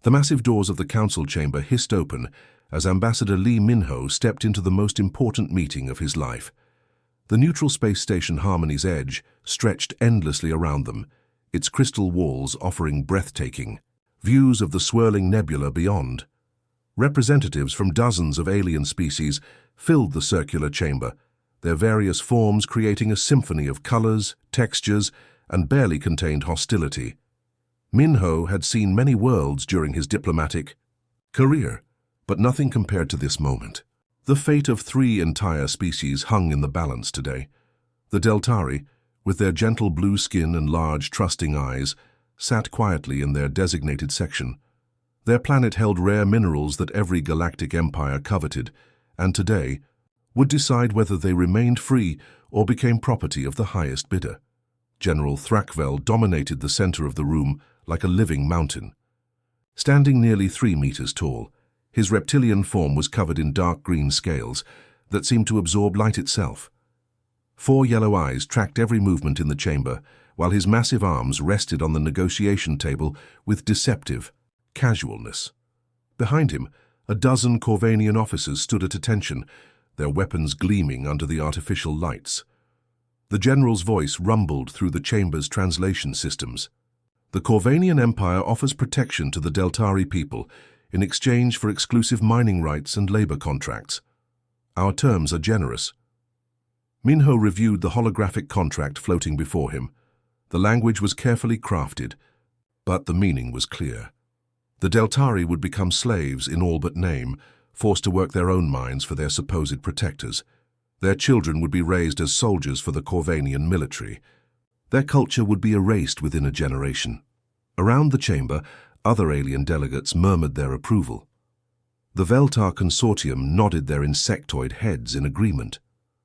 The massive doors of the council chamber hissed open as Ambassador Lee Min-ho stepped into the most important meeting of his life. The neutral space station Harmony's edge stretched endlessly around them, its crystal walls offering breathtaking views of the swirling nebula beyond. Representatives from dozens of alien species filled the circular chamber, their various forms creating a symphony of colors, textures, and barely contained hostility. Min-ho had seen many worlds during his diplomatic career, but nothing compared to this moment. The fate of 3 entire species hung in the balance today. The Deltari, with their gentle blue skin and large, trusting eyes, sat quietly in their designated section. Their planet held rare minerals that every galactic empire coveted, and today would decide whether they remained free or became property of the highest bidder. General Thrakvel dominated the center of the room like a living mountain. Standing nearly 3 meters tall, his reptilian form was covered in dark green scales that seemed to absorb light itself. 4 yellow eyes tracked every movement in the chamber, while his massive arms rested on the negotiation table with deceptive casualness. Behind him, a dozen Corvanian officers stood at attention, their weapons gleaming under the artificial lights. The general's voice rumbled through the chamber's translation systems. The Corvanian Empire offers protection to the Deltari people in exchange for exclusive mining rights and labor contracts. Our terms are generous. Min-ho reviewed the holographic contract floating before him. The language was carefully crafted, but the meaning was clear. The Deltari would become slaves in all but name, forced to work their own mines for their supposed protectors. Their children would be raised as soldiers for the Corvanian military. Their culture would be erased within a generation. Around the chamber, other alien delegates murmured their approval. The Veltar consortium nodded their insectoid heads in agreement.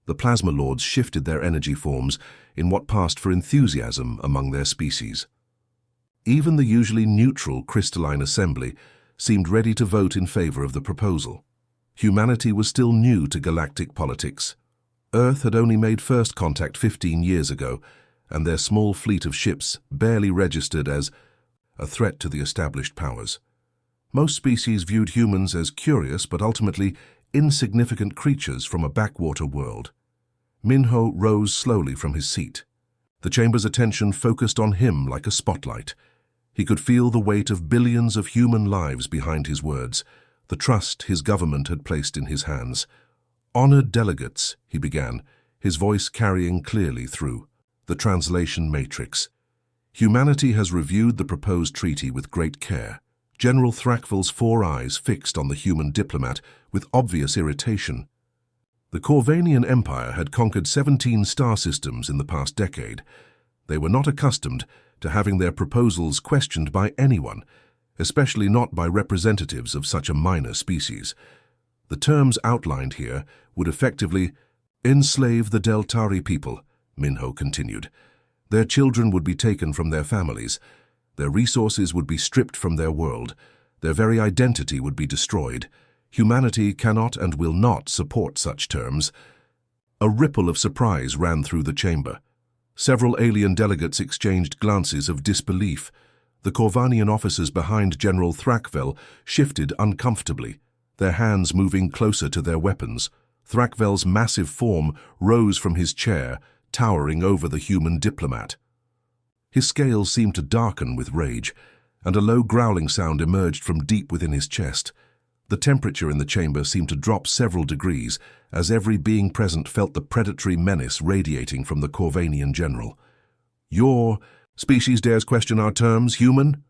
The plasma lords shifted their energy forms in what passed for enthusiasm among their species. Even the usually neutral crystalline assembly seemed ready to vote in favor of the proposal. Humanity was still new to galactic politics. Earth had only made first contact 15 years ago, and their small fleet of ships barely registered as a threat to the established powers. Most species viewed humans as curious but ultimately insignificant creatures from a backwater world. Min-ho rose slowly from his seat. The chamber's attention focused on him like a spotlight. He could feel the weight of billions of human lives behind his words, the trust his government had placed in his hands. "Honored delegates," he began, his voice carrying clearly through the translation matrix. "Humanity has reviewed the proposed treaty with great care." General Thrakvel's 4 eyes fixed on the human diplomat with obvious irritation. The Corvanian Empire had conquered 17 star systems in the past decade. They were not accustomed to having their proposals questioned by anyone, especially not by representatives of such a minor species. The terms outlined here would effectively enslave the Deltari people, Min-ho continued. Their children would be taken from their families. Their resources would be stripped from their world. Their very identity would be destroyed. Humanity cannot and will not support such terms. A ripple of surprise ran through the chamber. Several alien delegates exchanged glances of disbelief. The Corvanian officers behind General Thrakvel shifted uncomfortably, their hands moving closer to their weapons. Thrakvel's massive form rose from his chair, towering over the human diplomat. His scales seemed to darken with rage, and a low growling sound emerged from deep within his chest. The temperature in the chamber seemed to drop several degrees, as every being present felt the predatory menace radiating from the Corvanian general. "Your species dares question our terms, human?"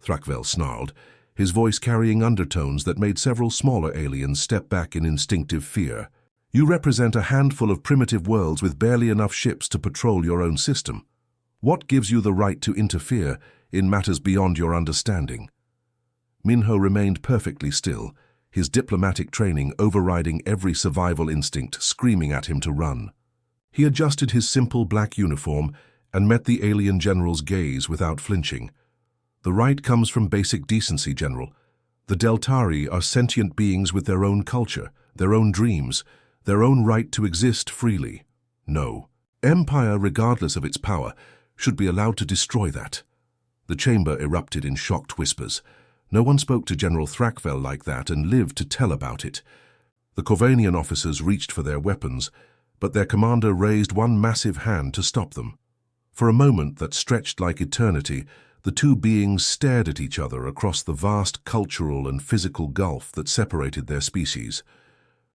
Thrakvel snarled, his voice carrying undertones that made several smaller aliens step back in instinctive fear. "You represent a handful of primitive worlds with barely enough ships to patrol your own system. What gives you the right to interfere in matters beyond your understanding?" Min-ho remained perfectly still, his diplomatic training overriding every survival instinct screaming at him to run. He adjusted his simple black uniform and met the alien general's gaze without flinching. "The right comes from basic decency, General. The Deltari are sentient beings with their own culture, their own dreams, their own right to exist freely. No empire, regardless of its power, should be allowed to destroy that." The chamber erupted in shocked whispers. No one spoke to General Thrakvel like that and lived to tell about it. The Corvanian officers reached for their weapons, but their commander raised one massive hand to stop them. For a moment that stretched like eternity, the two beings stared at each other across the vast cultural and physical gulf that separated their species.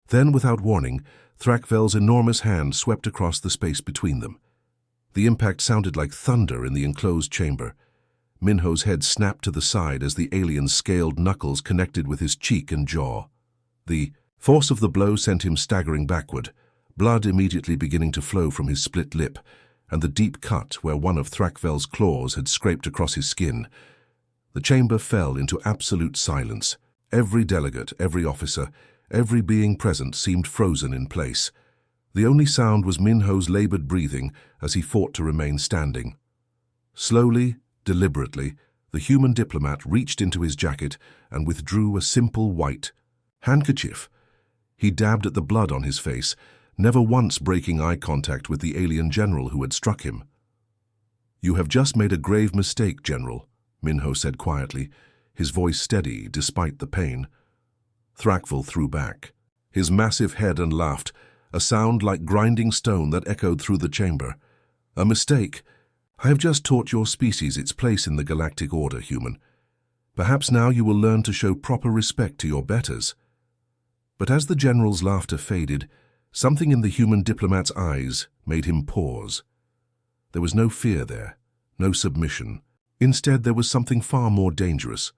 Then, without warning, Thrakvel's enormous hand swept across the space between them. The impact sounded like thunder in the enclosed chamber. Minho's head snapped to the side as the alien's scaled knuckles connected with his cheek and jaw. The force of the blow sent him staggering backward, blood immediately beginning to flow from his split lip, and the deep cut where one of Thrakvel's claws had scraped across his skin. The chamber fell into absolute silence. Every delegate, every officer, every being present seemed frozen in place. The only sound was Minho's labored breathing as he fought to remain standing. Slowly, deliberately, the human diplomat reached into his jacket and withdrew a simple white handkerchief. He dabbed at the blood on his face, never once breaking eye contact with the alien general who had struck him. "You have just made a grave mistake, General," Minho said quietly, his voice steady despite the pain. Thrakvel threw back, his massive head, and laughed, a sound like grinding stone that echoed through the chamber. "A mistake? I have just taught your species its place in the galactic order, human. Perhaps now you will learn to show proper respect to your betters." But as the general's laughter faded, something in the human diplomat's eyes made him pause. There was no fear there, no submission. Instead, there was something far more dangerous,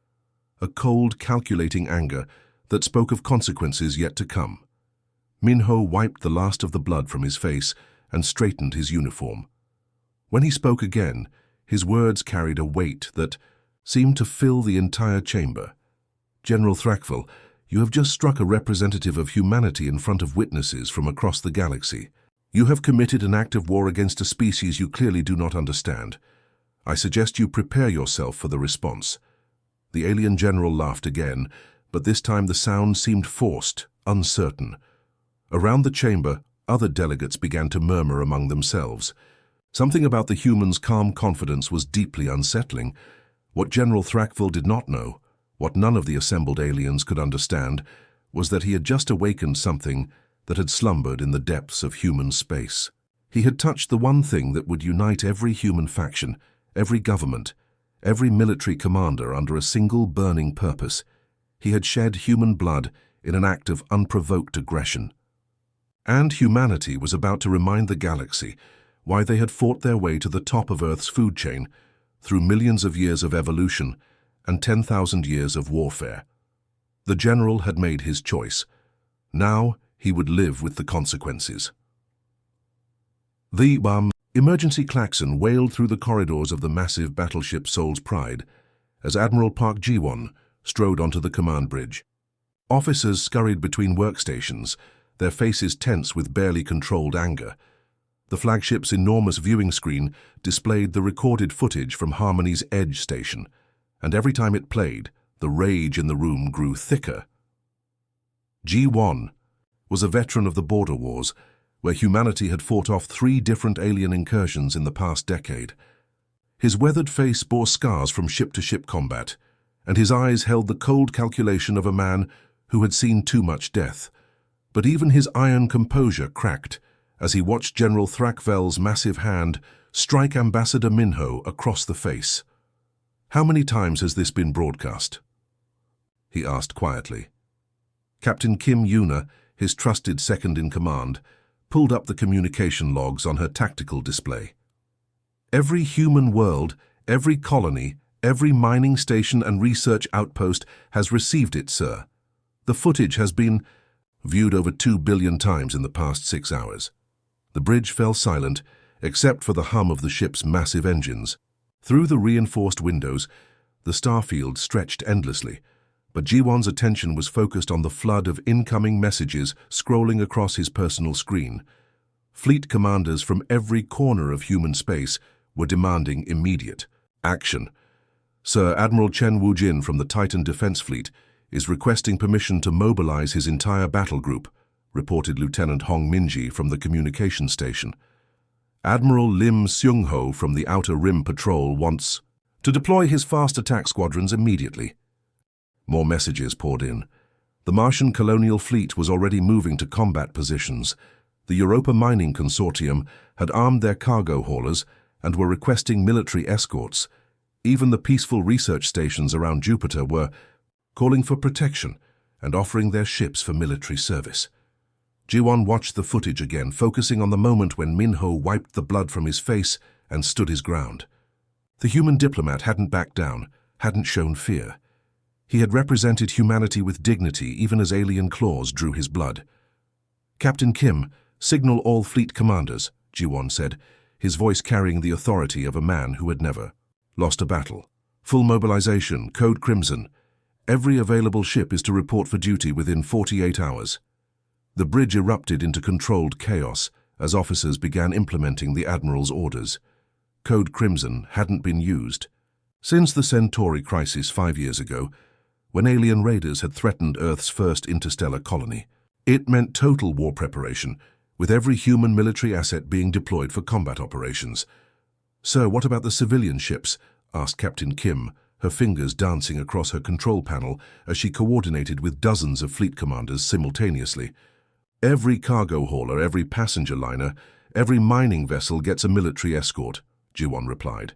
a cold, calculating anger that spoke of consequences yet to come. Minho wiped the last of the blood from his face and straightened his uniform. When he spoke again, his words carried a weight that seemed to fill the entire chamber. "General Thrakvel, you have just struck a representative of humanity in front of witnesses from across the galaxy. You have committed an act of war against a species you clearly do not understand. I suggest you prepare yourself for the response." The alien general laughed again, but this time the sound seemed forced, uncertain. Around the chamber, other delegates began to murmur among themselves. Something about the human's calm confidence was deeply unsettling. What General Thrakvel did not know, what none of the assembled aliens could understand, was that he had just awakened something that had slumbered in the depths of human space. He had touched the one thing that would unite every human faction, every government, every military commander under a single burning purpose. He had shed human blood in an act of unprovoked aggression. And humanity was about to remind the galaxy why they had fought their way to the top of Earth's food chain through millions of years of evolution and 10,000 years of warfare. The general had made his choice. Now he would live with the consequences. The emergency klaxon wailed through the corridors of the massive battleship Soul's Pride as Admiral Park Ji-won strode onto the command bridge. Officers scurried between workstations, their faces tense with barely controlled anger. The flagship's enormous viewing screen displayed the recorded footage from Harmony's Edge station, and every time it played, the rage in the room grew thicker. Ji-won was a veteran of the border wars, where humanity had fought off 3 different alien incursions in the past decade. His weathered face bore scars from ship-to-ship combat, and his eyes held the cold calculation of a man who had seen too much death. But even his iron composure cracked as he watched General Thrakvel's massive hand strike Ambassador Minho across the face. "How many times has this been broadcast?" he asked quietly. Captain Kim Yuna, his trusted second-in-command, pulled up the communication logs on her tactical display. "Every human world, every colony, every mining station and research outpost has received it, sir. The footage has been viewed over 2 billion times in the past 6 hours." The bridge fell silent, except for the hum of the ship's massive engines. Through the reinforced windows, the starfield stretched endlessly, but Ji-won's attention was focused on the flood of incoming messages scrolling across his personal screen. Fleet commanders from every corner of human space were demanding immediate action. "Sir Admiral Chen Wujin from the Titan Defense Fleet is requesting permission to mobilize his entire battle group," reported Lieutenant Hong Minji from the communication station. "Admiral Lim Seung-ho from the Outer Rim Patrol wants to deploy his fast attack squadrons immediately." More messages poured in. The Martian colonial fleet was already moving to combat positions. The Europa Mining Consortium had armed their cargo haulers and were requesting military escorts. Even the peaceful research stations around Jupiter were calling for protection and offering their ships for military service. Ji-won watched the footage again, focusing on the moment when Min-ho wiped the blood from his face and stood his ground. The human diplomat hadn't backed down, hadn't shown fear. He had represented humanity with dignity even as alien claws drew his blood. "Captain Kim, signal all fleet commanders," Ji-won said, his voice carrying the authority of a man who had never lost a battle. "Full mobilization, code Crimson. Every available ship is to report for duty within 48 hours. The bridge erupted into controlled chaos as officers began implementing the Admiral's orders. Code Crimson hadn't been used since the Centauri crisis 5 years ago, when alien raiders had threatened Earth's first interstellar colony. It meant total war preparation, with every human military asset being deployed for combat operations. "Sir, what about the civilian ships?" asked Captain Kim, her fingers dancing across her control panel as she coordinated with dozens of fleet commanders simultaneously. "Every cargo hauler, every passenger liner, every mining vessel gets a military escort," Ji-won replied.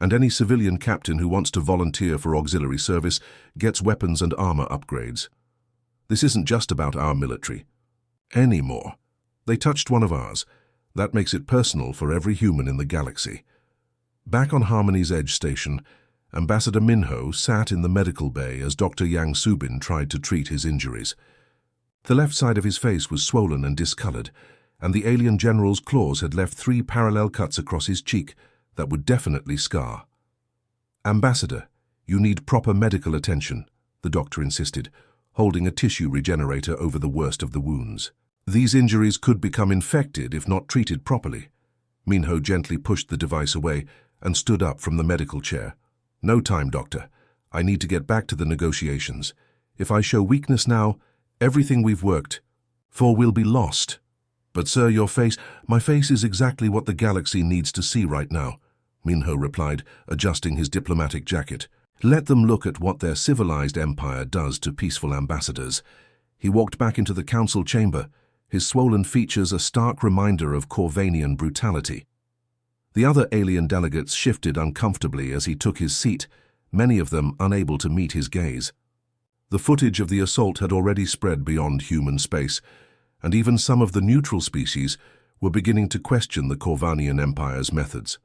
"And any civilian captain who wants to volunteer for auxiliary service gets weapons and armor upgrades. This isn't just about our military anymore. They touched one of ours. That makes it personal for every human in the galaxy." Back on Harmony's Edge station, Ambassador Min-ho sat in the medical bay as Dr. Yang Subin tried to treat his injuries. The left side of his face was swollen and discolored, and the alien general's claws had left 3 parallel cuts across his cheek that would definitely scar. "Ambassador, you need proper medical attention," the doctor insisted, holding a tissue regenerator over the worst of the wounds. "These injuries could become infected if not treated properly." Min-ho gently pushed the device away and stood up from the medical chair. "No time, doctor. I need to get back to the negotiations. If I show weakness now, everything we've worked for will be lost." "But sir, my face is exactly what the galaxy needs to see right now," Min-ho replied, adjusting his diplomatic jacket. "Let them look at what their civilized empire does to peaceful ambassadors." He walked back into the council chamber, his swollen features a stark reminder of Corvanian brutality. The other alien delegates shifted uncomfortably as he took his seat, many of them unable to meet his gaze. The footage of the assault had already spread beyond human space, and even some of the neutral species were beginning to question the Corvanian Empire's methods.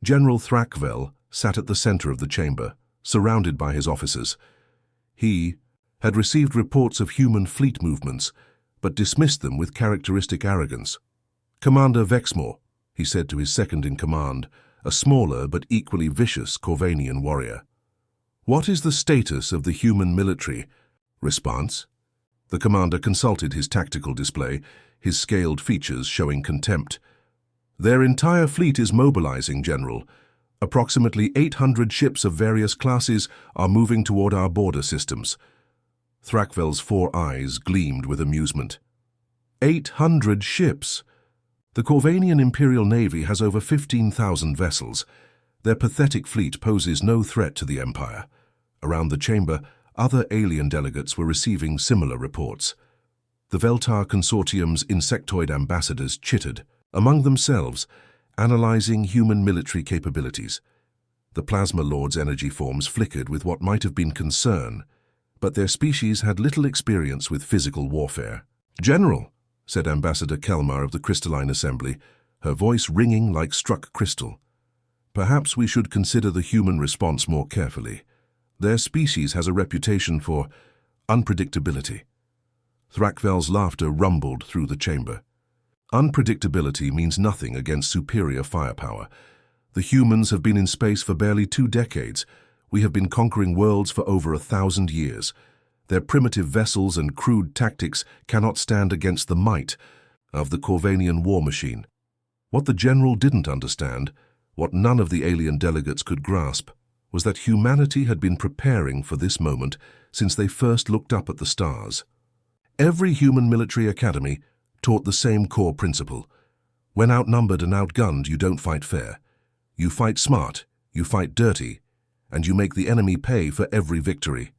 General Thrakvel sat at the center of the chamber, surrounded by his officers. He had received reports of human fleet movements, but dismissed them with characteristic arrogance. "Commander Vexmore," he said to his second-in-command, a smaller but equally vicious Corvanian warrior. "What is the status of the human military?" Response? The commander consulted his tactical display, his scaled features showing contempt. "Their entire fleet is mobilizing, General. Approximately 800 ships of various classes are moving toward our border systems." Thrakvel's 4 eyes gleamed with amusement. 800 ships! The Corvanian Imperial Navy has over 15,000 vessels. Their pathetic fleet poses no threat to the Empire. Around the chamber, other alien delegates were receiving similar reports. The Veltar Consortium's insectoid ambassadors chittered among themselves, analyzing human military capabilities. The Plasma Lord's energy forms flickered with what might have been concern, but their species had little experience with physical warfare. "General," said Ambassador Kelmar of the Crystalline Assembly, her voice ringing like struck crystal, "perhaps we should consider the human response more carefully. Their species has a reputation for unpredictability." Thrakvel's laughter rumbled through the chamber. Unpredictability means nothing against superior firepower. The humans have been in space for barely 2 decades. We have been conquering worlds for over 1,000 years. Their primitive vessels and crude tactics cannot stand against the might of the Corvanian war machine. What the general didn't understand, what none of the alien delegates could grasp, was that humanity had been preparing for this moment since they first looked up at the stars. Every human military academy taught the same core principle. When outnumbered and outgunned, you don't fight fair. You fight smart, you fight dirty, and you make the enemy pay for every victory.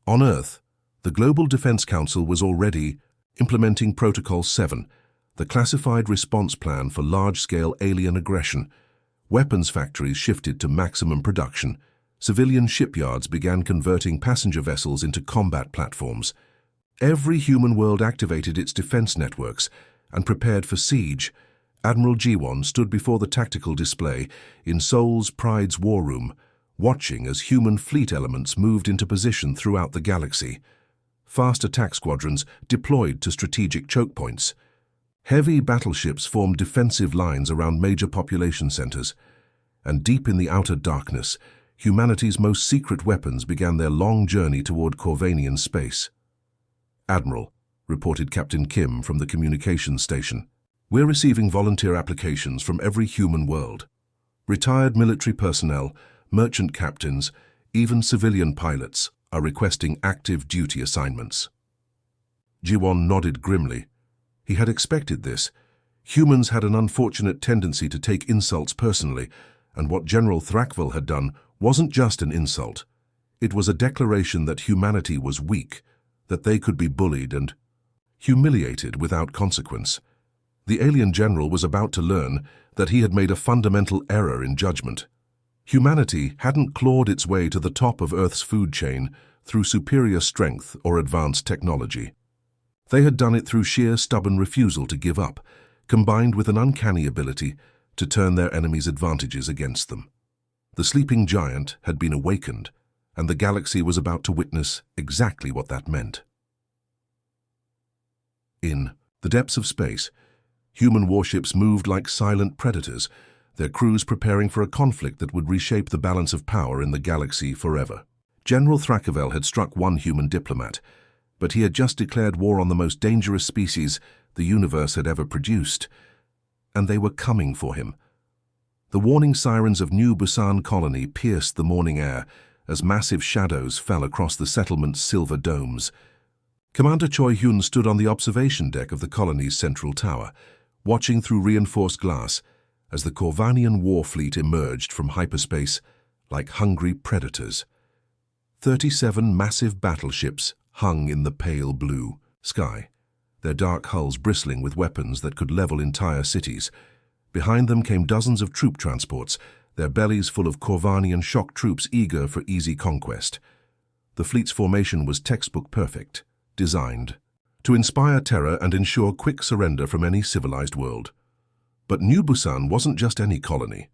On Earth, the Global Defense Council was already implementing Protocol 7, the classified response plan for large-scale alien aggression. Weapons factories shifted to maximum production. Civilian shipyards began converting passenger vessels into combat platforms. Every human world activated its defense networks and prepared for siege. Admiral Jiwon stood before the tactical display in Seoul's Pride's war room, watching as human fleet elements moved into position throughout the galaxy. Fast attack squadrons deployed to strategic choke points. Heavy battleships formed defensive lines around major population centers. And deep in the outer darkness, humanity's most secret weapons began their long journey toward Corvanian space. "Admiral," reported Captain Kim from the communications station, "we're receiving volunteer applications from every human world. Retired military personnel, merchant captains, even civilian pilots are requesting active duty assignments." Jiwon nodded grimly. He had expected this. Humans had an unfortunate tendency to take insults personally, and what General Thrakvil had done wasn't just an insult. It was a declaration that humanity was weak, that they could be bullied and humiliated without consequence. The alien general was about to learn that he had made a fundamental error in judgment. Humanity hadn't clawed its way to the top of Earth's food chain through superior strength or advanced technology. They had done it through sheer stubborn refusal to give up, combined with an uncanny ability to turn their enemies' advantages against them. The sleeping giant had been awakened, and the galaxy was about to witness exactly what that meant. In the depths of space, human warships moved like silent predators, their crews preparing for a conflict that would reshape the balance of power in the galaxy forever. General Thrakvil had struck one human diplomat, but he had just declared war on the most dangerous species the universe had ever produced, and they were coming for him. The warning sirens of New Busan colony pierced the morning air as massive shadows fell across the settlement's silver domes. Commander Choi Hyun stood on the observation deck of the colony's central tower, watching through reinforced glass as the Corvanian war fleet emerged from hyperspace like hungry predators. 37 massive battleships hung in the pale blue sky, their dark hulls bristling with weapons that could level entire cities. Behind them came dozens of troop transports, their bellies full of Corvanian shock troops eager for easy conquest. The fleet's formation was textbook perfect, designed to inspire terror and ensure quick surrender from any civilized world. But New Busan wasn't just any colony.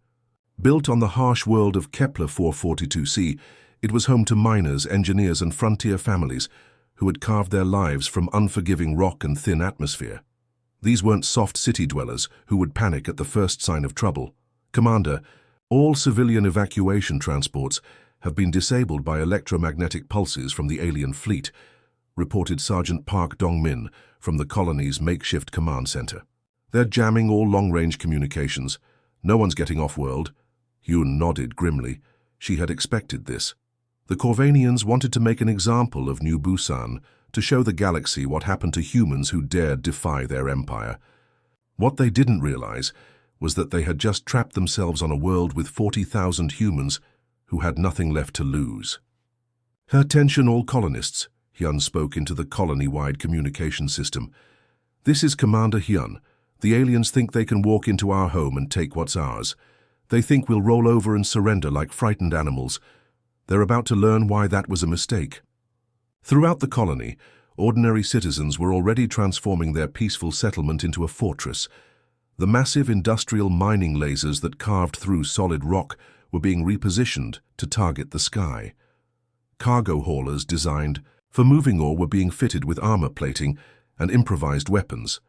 Built on the harsh world of Kepler 442c, it was home to miners, engineers, and frontier families who had carved their lives from unforgiving rock and thin atmosphere. These weren't soft city dwellers who would panic at the first sign of trouble. "Commander, all civilian evacuation transports have been disabled by electromagnetic pulses from the alien fleet," reported Sergeant Park Dong-min from the colony's makeshift command center. "They're jamming all long-range communications. No one's getting off-world." Hyun nodded grimly. She had expected this. The Corvanians wanted to make an example of New Busan to show the galaxy what happened to humans who dared defy their empire. What they didn't realize was that they had just trapped themselves on a world with 40,000 humans who had nothing left to lose. "Attention all colonists," Hyun spoke into the colony-wide communication system. "This is Commander Hyun. The aliens think they can walk into our home and take what's ours. They think we'll roll over and surrender like frightened animals. They're about to learn why that was a mistake." Throughout the colony, ordinary citizens were already transforming their peaceful settlement into a fortress. The massive industrial mining lasers that carved through solid rock were being repositioned to target the sky. Cargo haulers designed for moving ore were being fitted with armor plating and improvised weapons.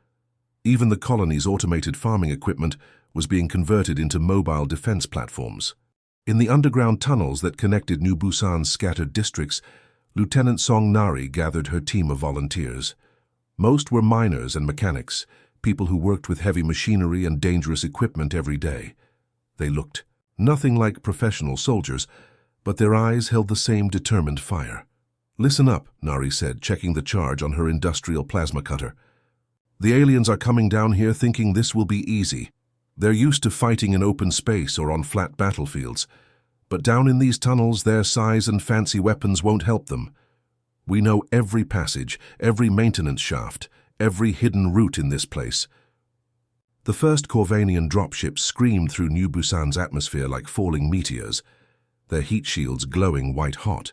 Even the colony's automated farming equipment was being converted into mobile defense platforms. In the underground tunnels that connected New Busan's scattered districts, Lieutenant Song Nari gathered her team of volunteers. Most were miners and mechanics, people who worked with heavy machinery and dangerous equipment every day. They looked nothing like professional soldiers, but their eyes held the same determined fire. "Listen up," Nari said, checking the charge on her industrial plasma cutter. "The aliens are coming down here thinking this will be easy. They're used to fighting in open space or on flat battlefields. But down in these tunnels, their size and fancy weapons won't help them. We know every passage, every maintenance shaft, every hidden route in this place. The first Corvanian dropships screamed through New Busan's atmosphere like falling meteors, their heat shields glowing white-hot.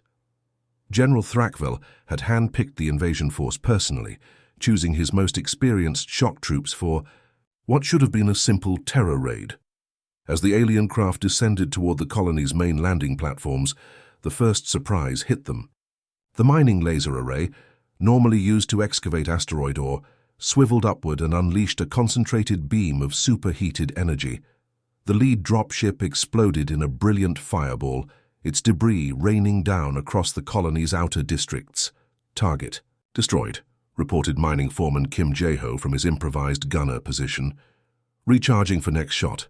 General Thrakvel had hand-picked the invasion force personally, choosing his most experienced shock troops for what should have been a simple terror raid. As the alien craft descended toward the colony's main landing platforms, the first surprise hit them. The mining laser array, normally used to excavate asteroid ore, swiveled upward and unleashed a concentrated beam of superheated energy. The lead dropship exploded in a brilliant fireball, its debris raining down across the colony's outer districts. Target destroyed, reported mining foreman Kim Jae-ho from his improvised gunner position. Recharging for next shot.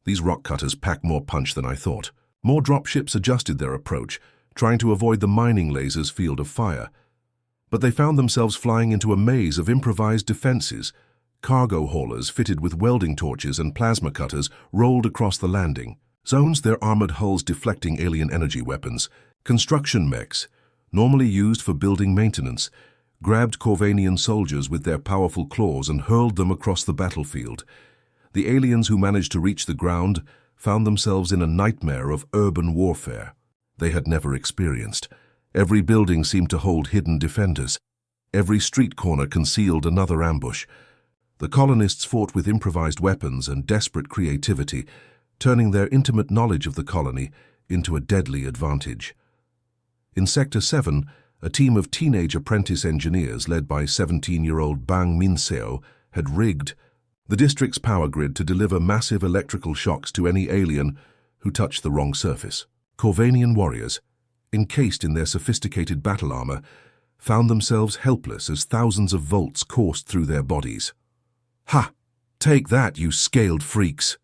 These rock cutters pack more punch than I thought. More dropships adjusted their approach, trying to avoid the mining laser's field of fire. But they found themselves flying into a maze of improvised defenses. Cargo haulers fitted with welding torches and plasma cutters rolled across the landing zones, their armored hulls deflecting alien energy weapons. Construction mechs, normally used for building maintenance, grabbed Corvanian soldiers with their powerful claws and hurled them across the battlefield. The aliens who managed to reach the ground found themselves in a nightmare of urban warfare they had never experienced. Every building seemed to hold hidden defenders. Every street corner concealed another ambush. The colonists fought with improvised weapons and desperate creativity, turning their intimate knowledge of the colony into a deadly advantage. In Sector 7, a team of teenage apprentice engineers led by 17-year-old Bang Min-seo had rigged the district's power grid to deliver massive electrical shocks to any alien who touched the wrong surface. Corvanian warriors, encased in their sophisticated battle armor, found themselves helpless as thousands of volts coursed through their bodies. "Ha! Take that, you scaled freaks!"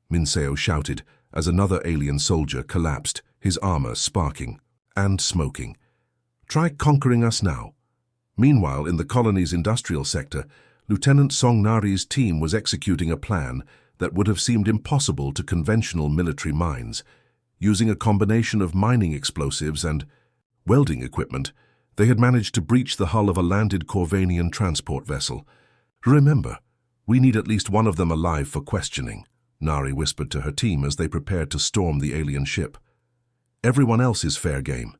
Min-seo shouted as another alien soldier collapsed, his armor sparking and smoking. "Try conquering us now." Meanwhile, in the colony's industrial sector, Lieutenant Song Nari's team was executing a plan that would have seemed impossible to conventional military minds. Using a combination of mining explosives and welding equipment, they had managed to breach the hull of a landed Corvanian transport vessel. "Remember, we need at least one of them alive for questioning," Nari whispered to her team as they prepared to storm the alien ship. "Everyone else is fair game."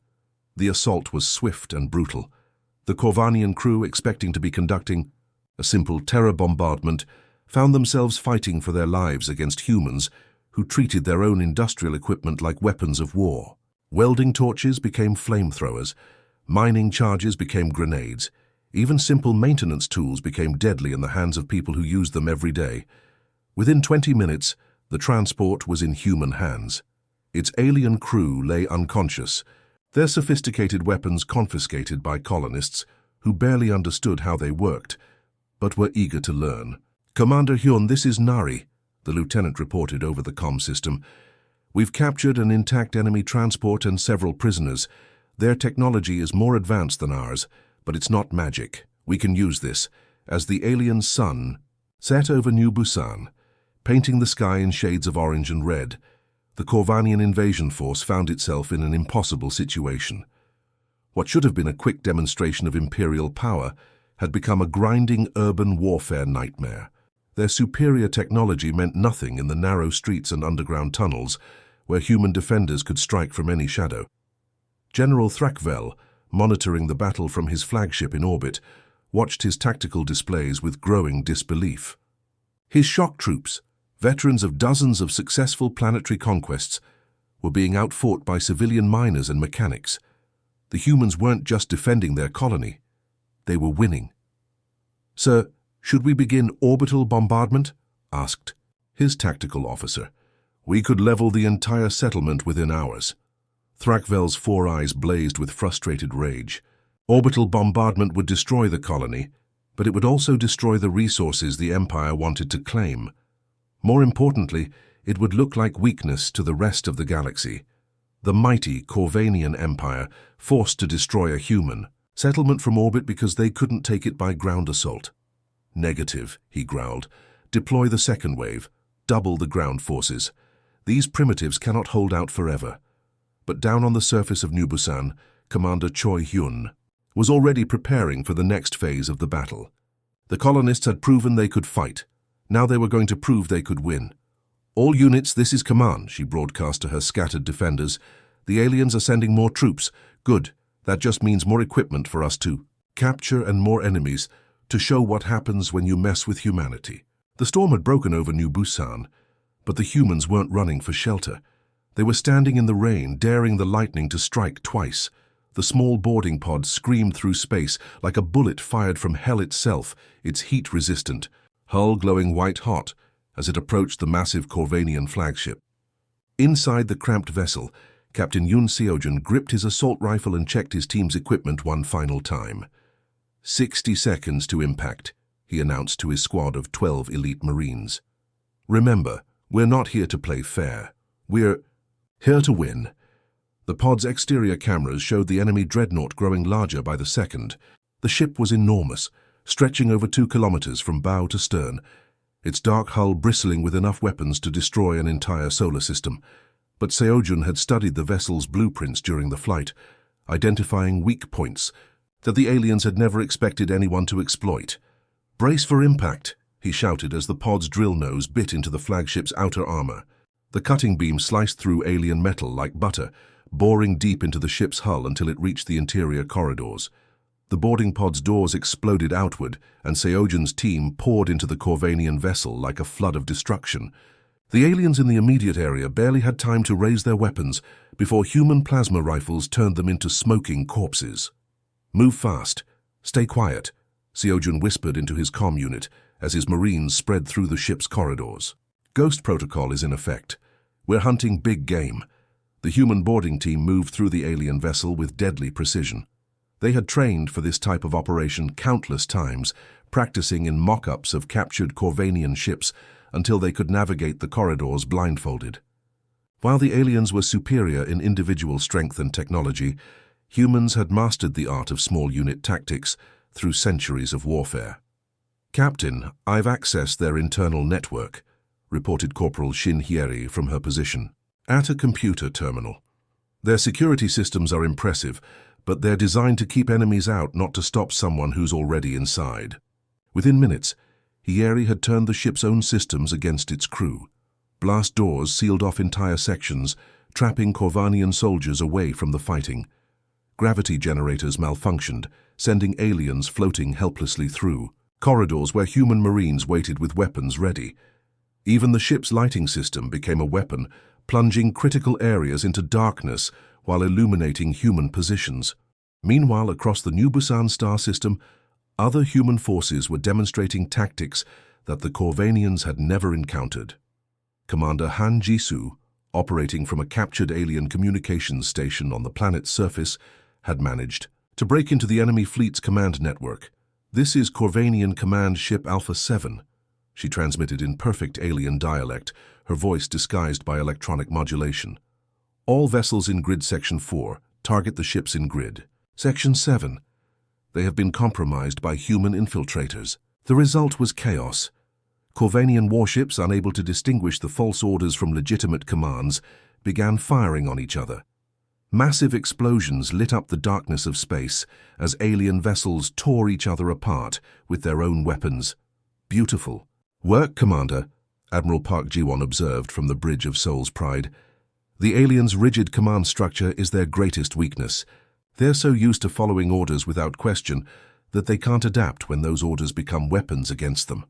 The assault was swift and brutal. The Corvanian crew, expecting to be conducting a simple terror bombardment, found themselves fighting for their lives against humans who treated their own industrial equipment like weapons of war. Welding torches became flamethrowers, mining charges became grenades, even simple maintenance tools became deadly in the hands of people who used them every day. Within 20 minutes, the transport was in human hands. Its alien crew lay unconscious, their sophisticated weapons confiscated by colonists who barely understood how they worked, but were eager to learn. "Commander Hyun, this is Nari," the lieutenant reported over the comm system. "We've captured an intact enemy transport and several prisoners. Their technology is more advanced than ours, but it's not magic. We can use this." As the alien sun set over New Busan, painting the sky in shades of orange and red, the Corvanian invasion force found itself in an impossible situation. What should have been a quick demonstration of imperial power had become a grinding urban warfare nightmare. Their superior technology meant nothing in the narrow streets and underground tunnels where human defenders could strike from any shadow. General Thrakvel, monitoring the battle from his flagship in orbit, watched his tactical displays with growing disbelief. His shock troops, veterans of dozens of successful planetary conquests, were being outfought by civilian miners and mechanics. The humans weren't just defending their colony, they were winning. "Sir, should we begin orbital bombardment?" asked his tactical officer. "We could level the entire settlement within hours." Thrakvel's four eyes blazed with frustrated rage. Orbital bombardment would destroy the colony, but it would also destroy the resources the Empire wanted to claim. More importantly, it would look like weakness to the rest of the galaxy. The mighty Corvanian Empire forced to destroy a human settlement from orbit because they couldn't take it by ground assault. "Negative," he growled. "Deploy the second wave. Double the ground forces. These primitives cannot hold out forever." But down on the surface of New Busan, Commander Choi Hyun was already preparing for the next phase of the battle. The colonists had proven they could fight. Now they were going to prove they could win. "All units, this is command," she broadcast to her scattered defenders. "The aliens are sending more troops. Good. That just means more equipment for us to capture and more enemies to show what happens when you mess with humanity." The storm had broken over New Busan, but the humans weren't running for shelter. They were standing in the rain, daring the lightning to strike twice. The small boarding pod screamed through space like a bullet fired from hell itself, its heat-resistant, hull glowing white-hot as it approached the massive Corvanian flagship. Inside the cramped vessel, Captain Yoon Seojun gripped his assault rifle and checked his team's equipment one final time. 60 seconds to impact, he announced to his squad of 12 elite Marines. "Remember, we're not here to play fair. We're here to win." The pod's exterior cameras showed the enemy dreadnought growing larger by the second. The ship was enormous, stretching over 2 kilometers from bow to stern, its dark hull bristling with enough weapons to destroy an entire solar system. But Seojun had studied the vessel's blueprints during the flight, identifying weak points that the aliens had never expected anyone to exploit. "Brace for impact," he shouted as the pod's drill nose bit into the flagship's outer armor. The cutting beam sliced through alien metal like butter, boring deep into the ship's hull until it reached the interior corridors. The boarding pod's doors exploded outward, and Seojun's team poured into the Corvanian vessel like a flood of destruction. The aliens in the immediate area barely had time to raise their weapons before human plasma rifles turned them into smoking corpses. "Move fast. Stay quiet," Seojun whispered into his comm unit as his Marines spread through the ship's corridors. "Ghost protocol is in effect. We're hunting big game." The human boarding team moved through the alien vessel with deadly precision. They had trained for this type of operation countless times, practicing in mock-ups of captured Corvanian ships until they could navigate the corridors blindfolded. While the aliens were superior in individual strength and technology, humans had mastered the art of small unit tactics through centuries of warfare. "Captain, I've accessed their internal network," reported Corporal Shin Hyeri from her position at a computer terminal. "Their security systems are impressive, but they're designed to keep enemies out, not to stop someone who's already inside." Within minutes, Hyeri had turned the ship's own systems against its crew. Blast doors sealed off entire sections, trapping Corvanian soldiers away from the fighting. Gravity generators malfunctioned, sending aliens floating helplessly through corridors where human Marines waited with weapons ready. Even the ship's lighting system became a weapon, plunging critical areas into darkness while illuminating human positions. Meanwhile, across the New Busan star system, other human forces were demonstrating tactics that the Corvanians had never encountered. Commander Han Jisoo, operating from a captured alien communications station on the planet's surface, had managed to break into the enemy fleet's command network. "This is Corvanian Command Ship Alpha 7, she transmitted in perfect alien dialect, her voice disguised by electronic modulation. "All vessels in Grid Section 4, target the ships in Grid Section 7. They have been compromised by human infiltrators." The result was chaos. Corvanian warships, unable to distinguish the false orders from legitimate commands, began firing on each other. Massive explosions lit up the darkness of space as alien vessels tore each other apart with their own weapons. "Beautiful work, Commander," Admiral Park Ji-won observed from the bridge of Seoul's Pride. "The aliens' rigid command structure is their greatest weakness. They're so used to following orders without question that they can't adapt when those orders become weapons against them."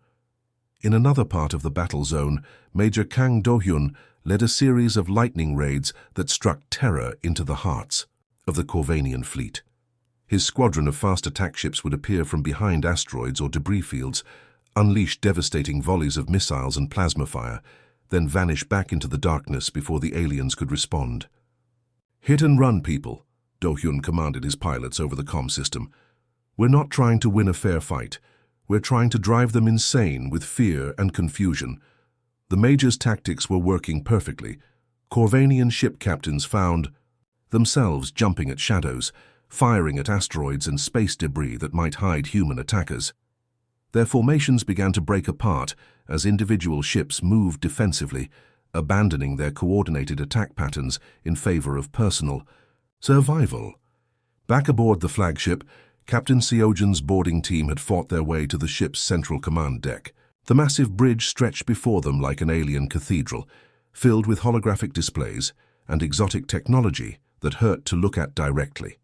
In another part of the battle zone, Major Kang Do-hyun led a series of lightning raids that struck terror into the hearts of the Corvanian fleet. His squadron of fast attack ships would appear from behind asteroids or debris fields, unleash devastating volleys of missiles and plasma fire, then vanish back into the darkness before the aliens could respond. "Hit and run, people," Do-hyun commanded his pilots over the comm system. "We're not trying to win a fair fight. We're trying to drive them insane with fear and confusion." The Major's tactics were working perfectly. Corvanian ship captains found themselves jumping at shadows, firing at asteroids and space debris that might hide human attackers. Their formations began to break apart as individual ships moved defensively, abandoning their coordinated attack patterns in favor of personal survival. Back aboard the flagship, Captain Seojan's boarding team had fought their way to the ship's central command deck. The massive bridge stretched before them like an alien cathedral, filled with holographic displays and exotic technology that hurt to look at directly.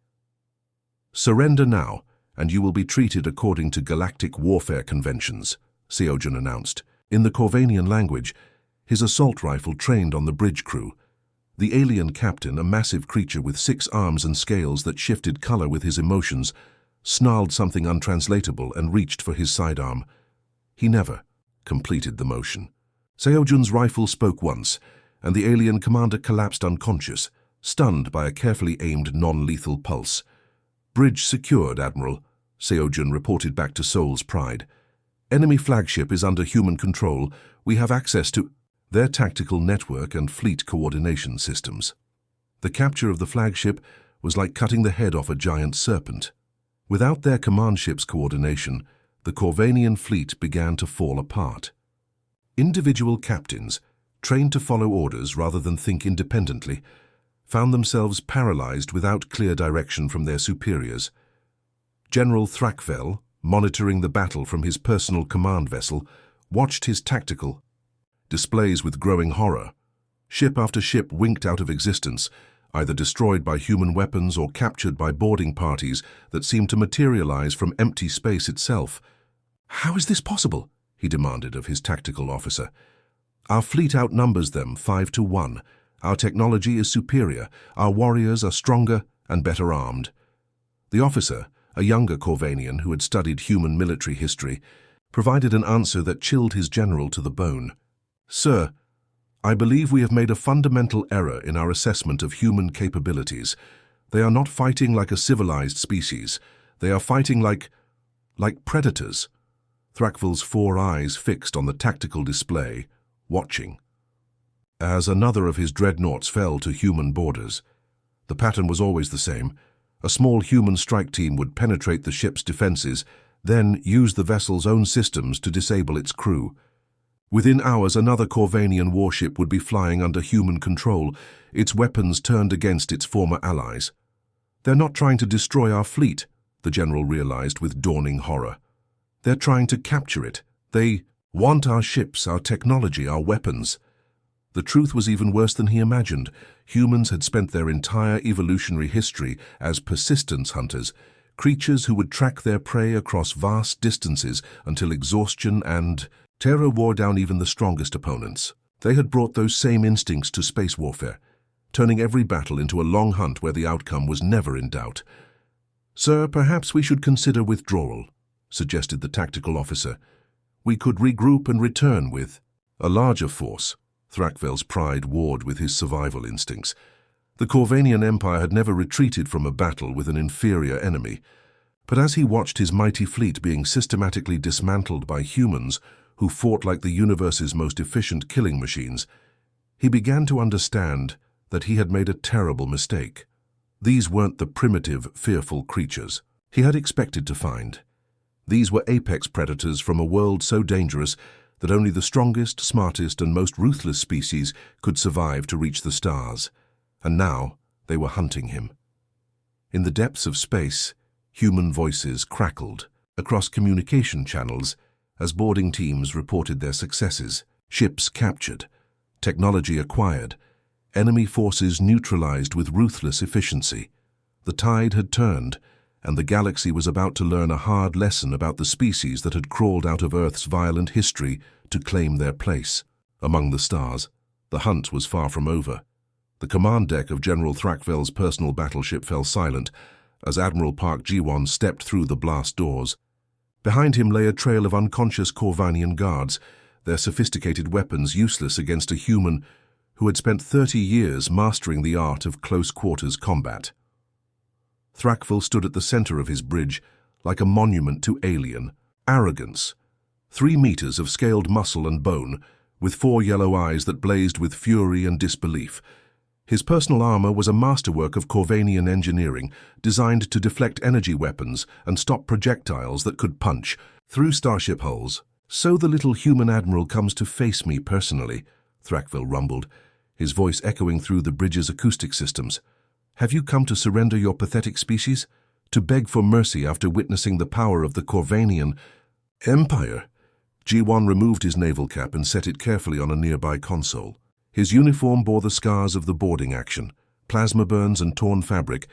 "Surrender now, and you will be treated according to galactic warfare conventions," Seojan announced. In the Corvanian language, his assault rifle trained on the bridge crew. The alien captain, a massive creature with 6 arms and scales that shifted color with his emotions, snarled something untranslatable and reached for his sidearm. He never completed the motion. Seojan's rifle spoke once, and the alien commander collapsed unconscious, stunned by a carefully aimed non-lethal pulse. "Bridge secured, Admiral," Seojan reported back to Seoul's Pride. "Enemy flagship is under human control. We have access to their tactical network and fleet coordination systems." The capture of the flagship was like cutting the head off a giant serpent. Without their command ship's coordination, the Corvanian fleet began to fall apart. Individual captains, trained to follow orders rather than think independently, found themselves paralyzed without clear direction from their superiors. General Thrakvel, monitoring the battle from his personal command vessel, watched his tactical displays with growing horror. Ship after ship winked out of existence, either destroyed by human weapons or captured by boarding parties that seemed to materialize from empty space itself. "How is this possible?" he demanded of his tactical officer. "Our fleet outnumbers them 5-1. Our technology is superior. Our warriors are stronger and better armed." The officer, a younger Corvanian who had studied human military history, provided an answer that chilled his general to the bone. "Sir, I believe we have made a fundamental error in our assessment of human capabilities. They are not fighting like a civilized species. They are fighting like predators." Thrakvel's 4 eyes fixed on the tactical display, watching. As another of his dreadnoughts fell to human borders, the pattern was always the same. A small human strike team would penetrate the ship's defenses, then use the vessel's own systems to disable its crew. Within hours, another Corvanian warship would be flying under human control, its weapons turned against its former allies. "They're not trying to destroy our fleet," the general realized with dawning horror. "They're trying to capture it. They want our ships, our technology, our weapons." The truth was even worse than he imagined. Humans had spent their entire evolutionary history as persistence hunters, creatures who would track their prey across vast distances until exhaustion and terror wore down even the strongest opponents. They had brought those same instincts to space warfare, turning every battle into a long hunt where the outcome was never in doubt. "Sir, perhaps we should consider withdrawal," suggested the tactical officer. "We could regroup and return with a larger force." Thrakvel's pride warred with his survival instincts. The Corvanian Empire had never retreated from a battle with an inferior enemy. But as he watched his mighty fleet being systematically dismantled by humans who fought like the universe's most efficient killing machines, he began to understand that he had made a terrible mistake. These weren't the primitive, fearful creatures he had expected to find. These were apex predators from a world so dangerous that only the strongest, smartest, and most ruthless species could survive to reach the stars. And now they were hunting him. In the depths of space, human voices crackled across communication channels as boarding teams reported their successes. Ships captured, technology acquired, enemy forces neutralized with ruthless efficiency. The tide had turned, and the galaxy was about to learn a hard lesson about the species that had crawled out of Earth's violent history to claim their place. Among the stars, the hunt was far from over. The command deck of General Thrakvel's personal battleship fell silent as Admiral Park Ji-won stepped through the blast doors. Behind him lay a trail of unconscious Corvanian guards, their sophisticated weapons useless against a human who had spent 30 years mastering the art of close-quarters combat. Thrakvel stood at the center of his bridge, like a monument to alien arrogance. 3 meters of scaled muscle and bone, with 4 yellow eyes that blazed with fury and disbelief. His personal armor was a masterwork of Corvanian engineering, designed to deflect energy weapons and stop projectiles that could punch through starship hulls. "So the little human admiral comes to face me personally," Thrakvel rumbled, his voice echoing through the bridge's acoustic systems. "Have you come to surrender your pathetic species? To beg for mercy after witnessing the power of the Corvanian Empire?" G1 removed his naval cap and set it carefully on a nearby console. His uniform bore the scars of the boarding action, plasma burns and torn fabric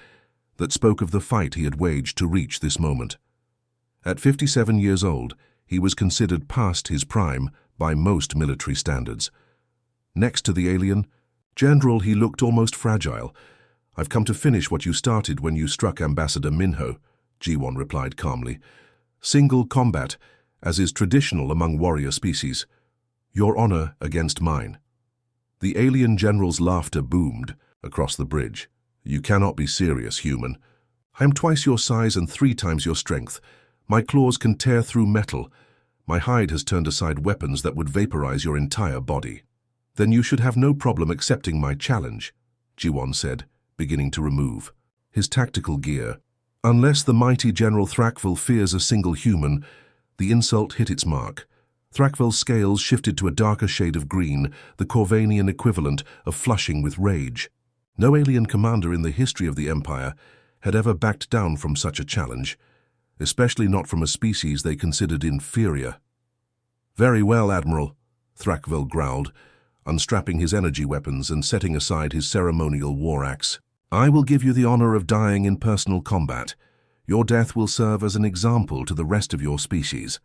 that spoke of the fight he had waged to reach this moment. At 57 years old, he was considered past his prime by most military standards. Next to the alien general, he looked almost fragile. "I've come to finish what you started when you struck Ambassador Minho," G1 replied calmly. "Single combat, as is traditional among warrior species. Your honor against mine." The alien general's laughter boomed across the bridge. "You cannot be serious, human. I am twice your size and 3 times your strength. My claws can tear through metal. My hide has turned aside weapons that would vaporize your entire body." "Then you should have no problem accepting my challenge," G1 said, beginning to remove his tactical gear. Unless the mighty General Thrakvel fears a single human, the insult hit its mark. Thrakvel's scales shifted to a darker shade of green, the Corvanian equivalent of flushing with rage. No alien commander in the history of the Empire had ever backed down from such a challenge, especially not from a species they considered inferior. "Very well, Admiral," Thrakvel growled, unstrapping his energy weapons and setting aside his ceremonial war axe. "I will give you the honor of dying in personal combat. Your death will serve as an example to the rest of your species."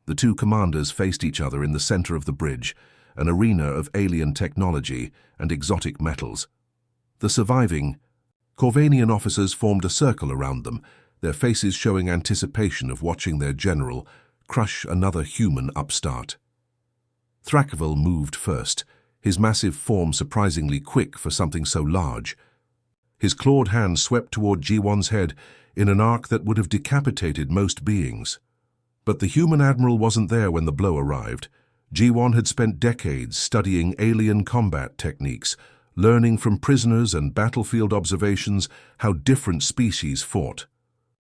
The two commanders faced each other in the center of the bridge, an arena of alien technology and exotic metals. The surviving Corvanian officers formed a circle around them, their faces showing anticipation of watching their general crush another human upstart. Thrakvel moved first, his massive form surprisingly quick for something so large. His clawed hand swept toward G1's head in an arc that would have decapitated most beings. But the human admiral wasn't there when the blow arrived. G1 had spent decades studying alien combat techniques, learning from prisoners and battlefield observations how different species fought.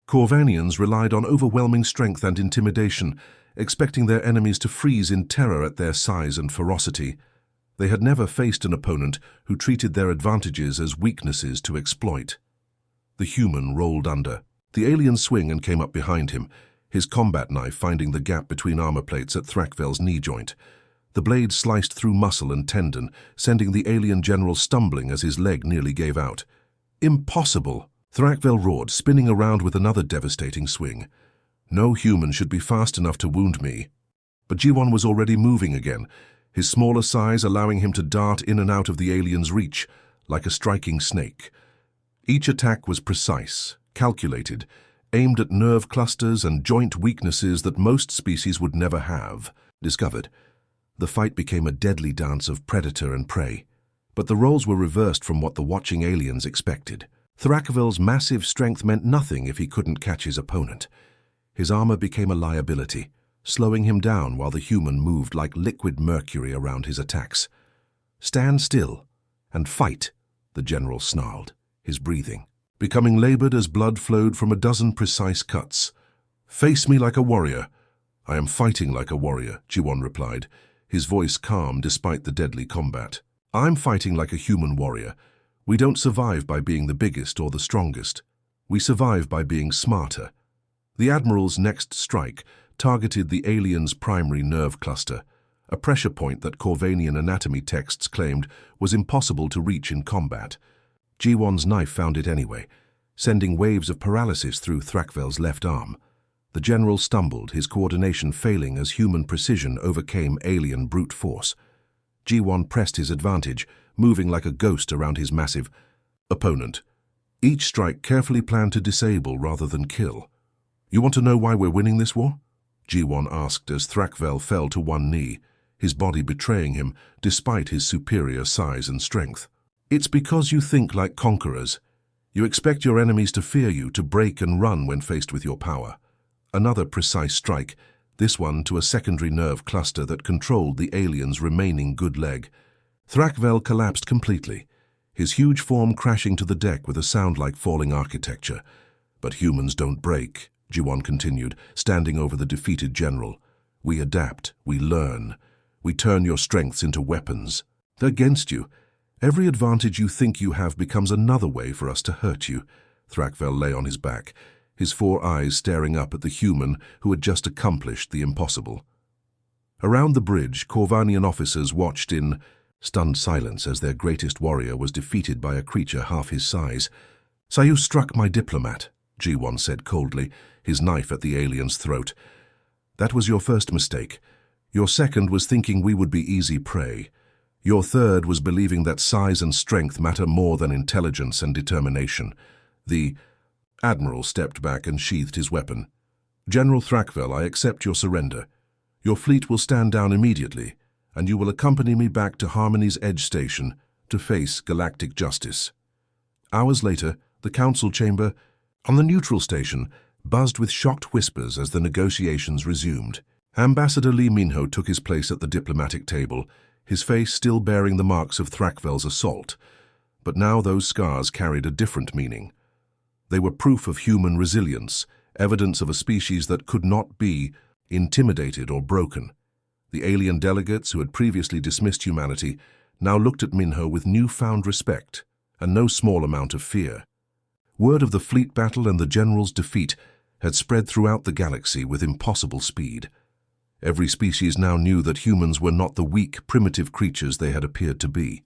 Corvanians relied on overwhelming strength and intimidation, expecting their enemies to freeze in terror at their size and ferocity. They had never faced an opponent who treated their advantages as weaknesses to exploit. The human rolled under. The alien swung and came up behind him, his combat knife finding the gap between armor plates at Thrakvel's knee joint. The blade sliced through muscle and tendon, sending the alien general stumbling as his leg nearly gave out. "Impossible!" Thrakvel roared, spinning around with another devastating swing. "No human should be fast enough to wound me." But G1 was already moving again, his smaller size allowing him to dart in and out of the alien's reach, like a striking snake. Each attack was precise, calculated, aimed at nerve clusters and joint weaknesses that most species would never have discovered. The fight became a deadly dance of predator and prey. But the roles were reversed from what the watching aliens expected. Thrakvel's massive strength meant nothing if he couldn't catch his opponent. His armor became a liability, slowing him down while the human moved like liquid mercury around his attacks. "Stand still and fight," the general snarled, his breathing becoming labored as blood flowed from a dozen precise cuts. "Face me like a warrior." "I am fighting like a warrior," G1 replied, his voice calm despite the deadly combat. "I'm fighting like a human warrior. We don't survive by being the biggest or the strongest. We survive by being smarter." The Admiral's next strike targeted the alien's primary nerve cluster, a pressure point that Corvanian anatomy texts claimed was impossible to reach in combat. G1's knife found it anyway, sending waves of paralysis through Thrakvel's left arm. The general stumbled, his coordination failing as human precision overcame alien brute force. G1 pressed his advantage, moving like a ghost around his massive opponent. Each strike carefully planned to disable rather than kill. "You want to know why we're winning this war?" G1 asked as Thrakvel fell to one knee, his body betraying him despite his superior size and strength. "It's because you think like conquerors. You expect your enemies to fear you, to break and run when faced with your power." Another precise strike, this one to a secondary nerve cluster that controlled the alien's remaining good leg. Thrakvel collapsed completely, his huge form crashing to the deck with a sound like falling architecture. "But humans don't break," G1 continued, standing over the defeated general. "We adapt, we learn. We turn your strengths into weapons. Against you. Every advantage you think you have becomes another way for us to hurt you. Thrakvel lay on his back, his 4 eyes staring up at the human who had just accomplished the impossible. Around the bridge, Corvanian officers watched in stunned silence as their greatest warrior was defeated by a creature half his size. "So you struck my diplomat," G1 said coldly, his knife at the alien's throat. "That was your first mistake. Your second was thinking we would be easy prey. Your third was believing that size and strength matter more than intelligence and determination." The Admiral stepped back and sheathed his weapon. "General Thrakvel, I accept your surrender. Your fleet will stand down immediately, and you will accompany me back to Harmony's Edge Station to face galactic justice." Hours later, the council chamber on the neutral station buzzed with shocked whispers as the negotiations resumed. Ambassador Li Minho took his place at the diplomatic table, his face still bearing the marks of Thrakvel's assault. But now those scars carried a different meaning. They were proof of human resilience, evidence of a species that could not be intimidated or broken. The alien delegates who had previously dismissed humanity now looked at Minho with newfound respect and no small amount of fear. Word of the fleet battle and the general's defeat had spread throughout the galaxy with impossible speed. Every species now knew that humans were not the weak, primitive creatures they had appeared to be.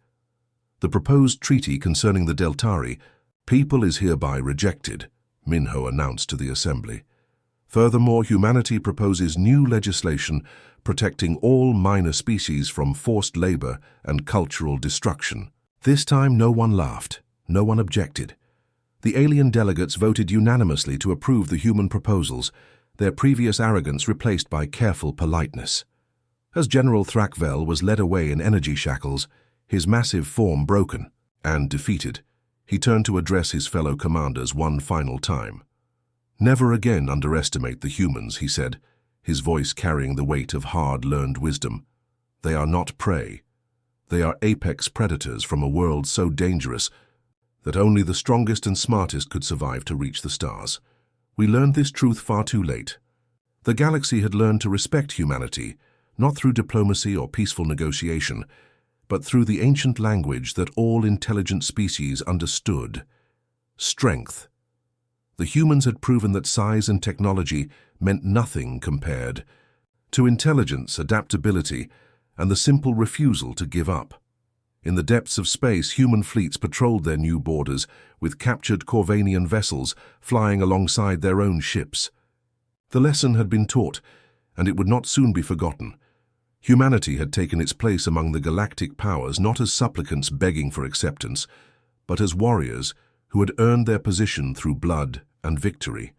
The proposed treaty concerning the Deltari, "People is hereby rejected," Minho announced to the Assembly. Furthermore, humanity proposes new legislation protecting all minor species from forced labor and cultural destruction. This time no one laughed, no one objected. The alien delegates voted unanimously to approve the human proposals, their previous arrogance replaced by careful politeness. As General Thrakvel was led away in energy shackles, his massive form broken and defeated, he turned to address his fellow commanders one final time. "Never again underestimate the humans," he said, his voice carrying the weight of hard-learned wisdom. "They are not prey. They are apex predators from a world so dangerous that only the strongest and smartest could survive to reach the stars. We learned this truth far too late. The galaxy had learned to respect humanity, not through diplomacy or peaceful negotiation, but through the ancient language that all intelligent species understood: strength. The humans had proven that size and technology meant nothing compared to intelligence, adaptability, and the simple refusal to give up. In the depths of space, human fleets patrolled their new borders, with captured Corvanian vessels flying alongside their own ships. The lesson had been taught, and it would not soon be forgotten. Humanity had taken its place among the galactic powers not as supplicants begging for acceptance, but as warriors who had earned their position through blood and victory.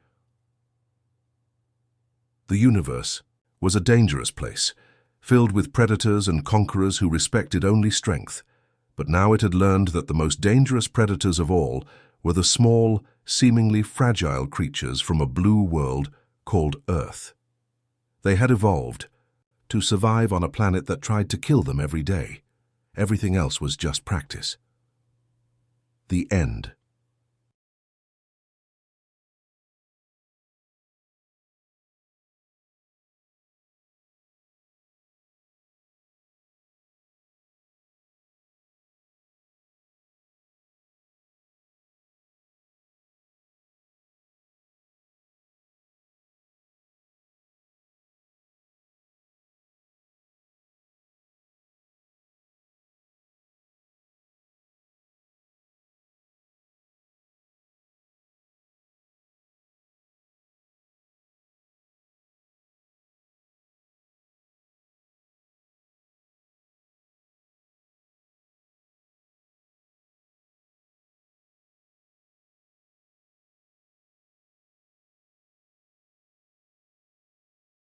The universe was a dangerous place, filled with predators and conquerors who respected only strength. But now it had learned that the most dangerous predators of all were the small, seemingly fragile creatures from a blue world called Earth. They had evolved to survive on a planet that tried to kill them every day. Everything else was just practice. The end.